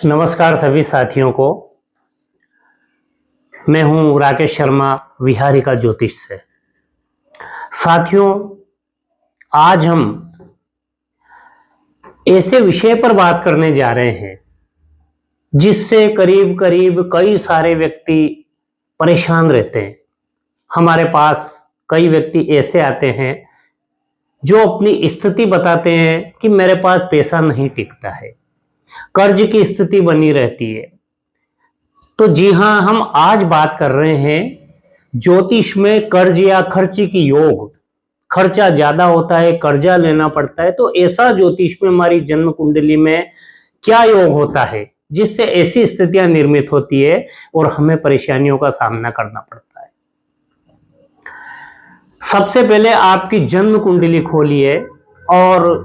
नमस्कार सभी साथियों को। मैं हूं राकेश शर्मा, विहारिका ज्योतिष से। साथियों, आज हम ऐसे विषय पर बात करने जा रहे हैं जिससे करीब करीब कई सारे व्यक्ति परेशान रहते हैं। हमारे पास कई व्यक्ति ऐसे आते हैं जो अपनी स्थिति बताते हैं कि मेरे पास पैसा नहीं टिकता है, कर्ज की स्थिति बनी रहती है। तो जी हाँ, हम आज बात कर रहे हैं ज्योतिष में कर्ज या खर्ची की योग। खर्चा ज्यादा होता है, कर्जा लेना पड़ता है, तो ऐसा ज्योतिष में हमारी जन्म कुंडली में क्या योग होता है जिससे ऐसी स्थितियां निर्मित होती है और हमें परेशानियों का सामना करना पड़ता है। सबसे पहले आपकी जन्म कुंडली खोलिए और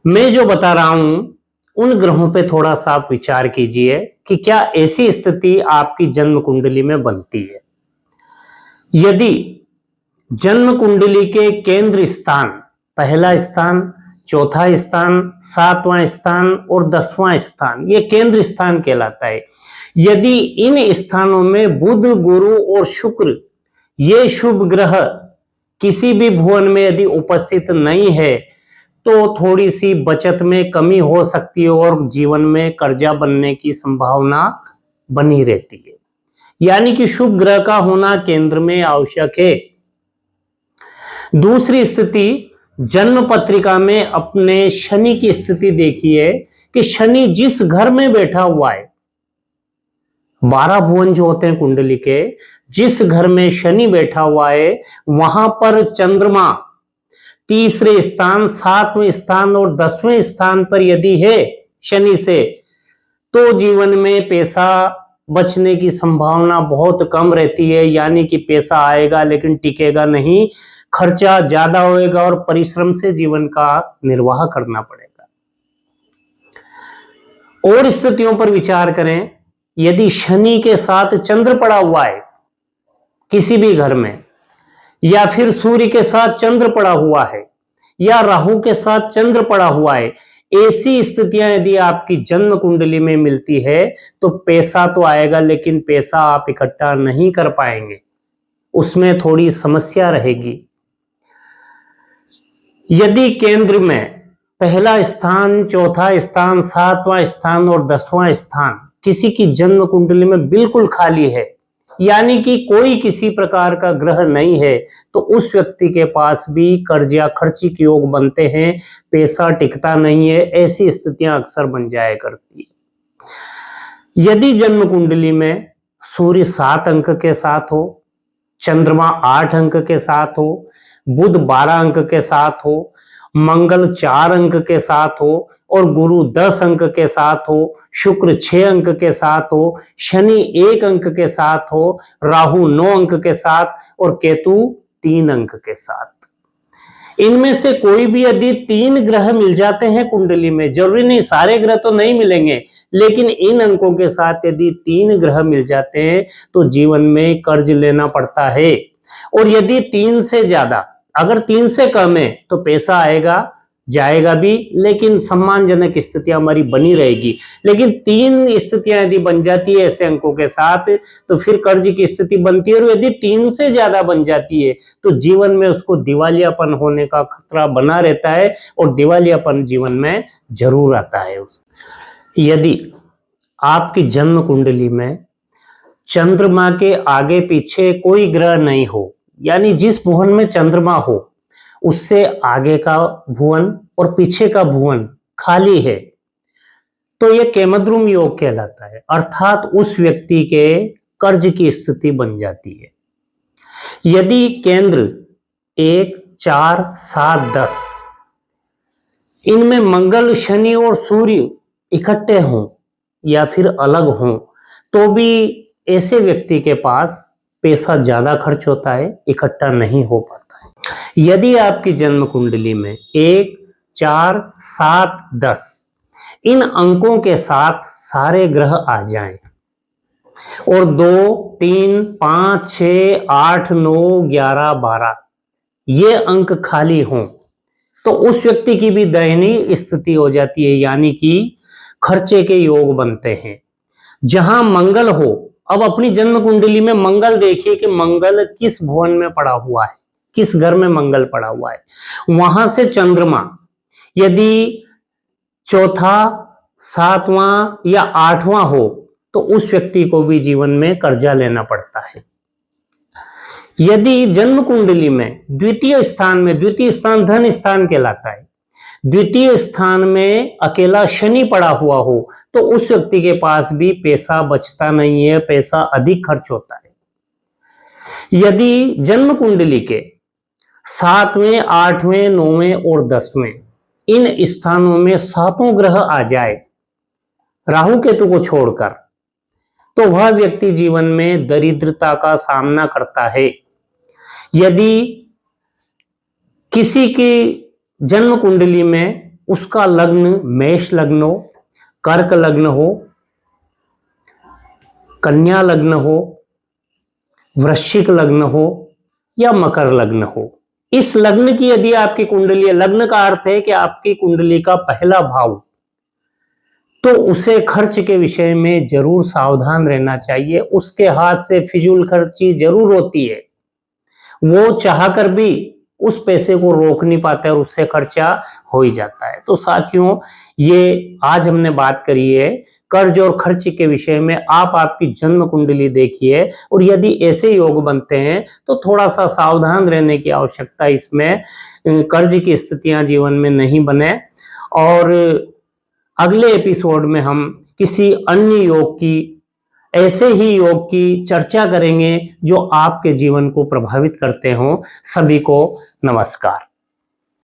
मैं जो बता रहा हूं उन ग्रहों पे थोड़ा सा आप विचार कीजिए कि क्या ऐसी स्थिति आपकी जन्म कुंडली में बनती है। यदि जन्म कुंडली के केंद्र स्थान, पहला स्थान, चौथा स्थान, सातवां स्थान और 10वां स्थान, ये केंद्र स्थान कहलाता है। यदि इन स्थानों में बुध, गुरु और शुक्र, ये शुभ ग्रह किसी भी भुवन में यदि उपस्थित नहीं है तो थोड़ी सी बचत में कमी हो सकती है और जीवन में कर्जा बनने की संभावना बनी रहती है। यानी कि शुभ ग्रह का होना केंद्र में आवश्यक है। दूसरी स्थिति, जन्म पत्रिका में अपने शनि की स्थिति देखिए कि शनि जिस घर में बैठा हुआ है, 12 भुवन जो होते हैं कुंडली के, जिस घर में शनि बैठा हुआ है वहां पर चंद्रमा तीसरे स्थान, 7वें स्थान और 10वें स्थान पर यदि है शनि से, तो जीवन में पैसा बचने की संभावना बहुत कम रहती है। यानी कि पैसा आएगा लेकिन टिकेगा नहीं, खर्चा ज्यादा होएगा और परिश्रम से जीवन का निर्वाह करना पड़ेगा। और स्थितियों पर विचार करें, यदि शनि के साथ चंद्र पड़ा हुआ है किसी भी घर में, या फिर सूर्य के साथ चंद्र पड़ा हुआ है, या राहु के साथ चंद्र पड़ा हुआ है, ऐसी स्थितियां यदि आपकी जन्म कुंडली में मिलती है तो पैसा तो आएगा लेकिन पैसा आप इकट्ठा नहीं कर पाएंगे, उसमें थोड़ी समस्या रहेगी। यदि केंद्र में पहला स्थान, चौथा स्थान, 7वां स्थान और 10वां स्थान किसी की जन्म कुंडली में बिल्कुल खाली है, यानी कि कोई किसी प्रकार का ग्रह नहीं है, तो उस व्यक्ति के पास भी कर्ज या खर्ची के योग बनते हैं, पैसा टिकता नहीं है। ऐसी स्थितियां अक्सर बन जाया करती है। यदि जन्म कुंडली में सूर्य 7 अंक के साथ हो, चंद्रमा 8 अंक के साथ हो, बुध 12 अंक के साथ हो, मंगल 4 अंक के साथ हो और गुरु 10 अंक के साथ हो, शुक्र 6 अंक के साथ हो, शनि 1 अंक के साथ हो, राहु 9 अंक के साथ और केतु 3 अंक के साथ, इनमें से कोई भी यदि 3 ग्रह मिल जाते हैं कुंडली में, जरूरी नहीं सारे ग्रह तो नहीं मिलेंगे, लेकिन इन अंकों के साथ यदि 3 ग्रह मिल जाते हैं तो जीवन में कर्ज लेना पड़ता है। और यदि 3 से ज्यादा, अगर 3 से कम है तो पैसा आएगा, जाएगा भी, लेकिन सम्मानजनक स्थितियां हमारी बनी रहेगी। लेकिन 3 स्थितियां यदि बन जाती है ऐसे अंकों के साथ तो फिर कर्ज की स्थिति बनती है। और यदि 3 से ज्यादा बन जाती है तो जीवन में उसको दिवालियापन होने का खतरा बना रहता है और दिवालियापन जीवन में जरूर आता है। यदि आपकी जन्म कुंडली में चंद्रमा के आगे पीछे कोई ग्रह नहीं हो, यानी जिस भुवन में चंद्रमा हो उससे आगे का भुवन और पीछे का भुवन खाली है, तो यह केमद्रुम योग कहलाता है, अर्थात उस व्यक्ति के कर्ज की स्थिति बन जाती है। यदि केंद्र 1, 4, 7, 10 इनमें मंगल, शनि और सूर्य इकट्ठे हों या फिर अलग हों तो भी ऐसे व्यक्ति के पास पैसा ज्यादा खर्च होता है, इकट्ठा नहीं हो पाता है। यदि आपकी जन्म कुंडली में 1, 4, 7, 10 इन अंकों के साथ सारे ग्रह आ जाएं और 2, 3, 5, 6, 8, 9, 11, 12 ये अंक खाली हों तो उस व्यक्ति की भी दयनीय स्थिति हो जाती है। यानी कि खर्चे के योग बनते हैं। जहां मंगल हो, अब अपनी जन्म कुंडली में मंगल देखिए कि मंगल किस भवन में पड़ा हुआ है, किस घर में मंगल पड़ा हुआ है। वहां से चंद्रमा यदि चौथा, सातवां या आठवां हो तो उस व्यक्ति को भी जीवन में कर्जा लेना पड़ता है। यदि जन्म कुंडली में द्वितीय स्थान धन स्थान कहलाता है, द्वितीय स्थान में अकेला शनि पड़ा हुआ हो तो उस व्यक्ति के पास भी पैसा बचता नहीं है, पैसा अधिक खर्च होता है। यदि जन्म कुंडली के 7वें, 8वें, 9वें और 10वें इन स्थानों में सातों ग्रह आ जाए राहु केतु को छोड़कर, तो वह व्यक्ति जीवन में दरिद्रता का सामना करता है। यदि किसी की जन्म कुंडली में उसका लग्न मेष लग्न हो, कर्क लग्न हो, कन्या लग्न हो, वृश्चिक लग्न हो या मकर लग्न हो, इस लग्न की यदि आपकी कुंडली है, लग्न का अर्थ है कि आपकी कुंडली का पहला भाव, तो उसे खर्च के विषय में जरूर सावधान रहना चाहिए। उसके हाथ से फिजूल खर्ची जरूर होती है, वो चाहकर भी उस पैसे को रोक नहीं पाता है और उससे खर्चा हो ही जाता है। तो साथियों, ये आज हमने बात करी है कर्ज और खर्च के विषय में। आप आपकी जन्म कुंडली देखिए और यदि ऐसे योग बनते हैं तो थोड़ा सा सावधान रहने की आवश्यकता, इसमें कर्ज की स्थितियां जीवन में नहीं बने। और अगले एपिसोड में हम किसी अन्य योग की, ऐसे ही योग की चर्चा करेंगे जो आपके जीवन को प्रभावित करते हों। सभी को नमस्कार।